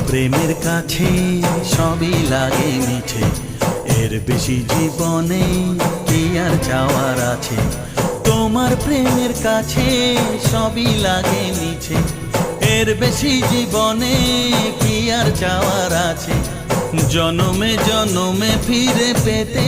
প্রেমের কাছে সবই লাগে মিছে, এর বেশি জীবনে কি আর চাওয়ার আছে। তোমার প্রেমের কাছে সবই লাগে মিছে, এর বেশি জীবনে কি আর চাওয়ার আছে। জনমে জনমে ফিরে পেতে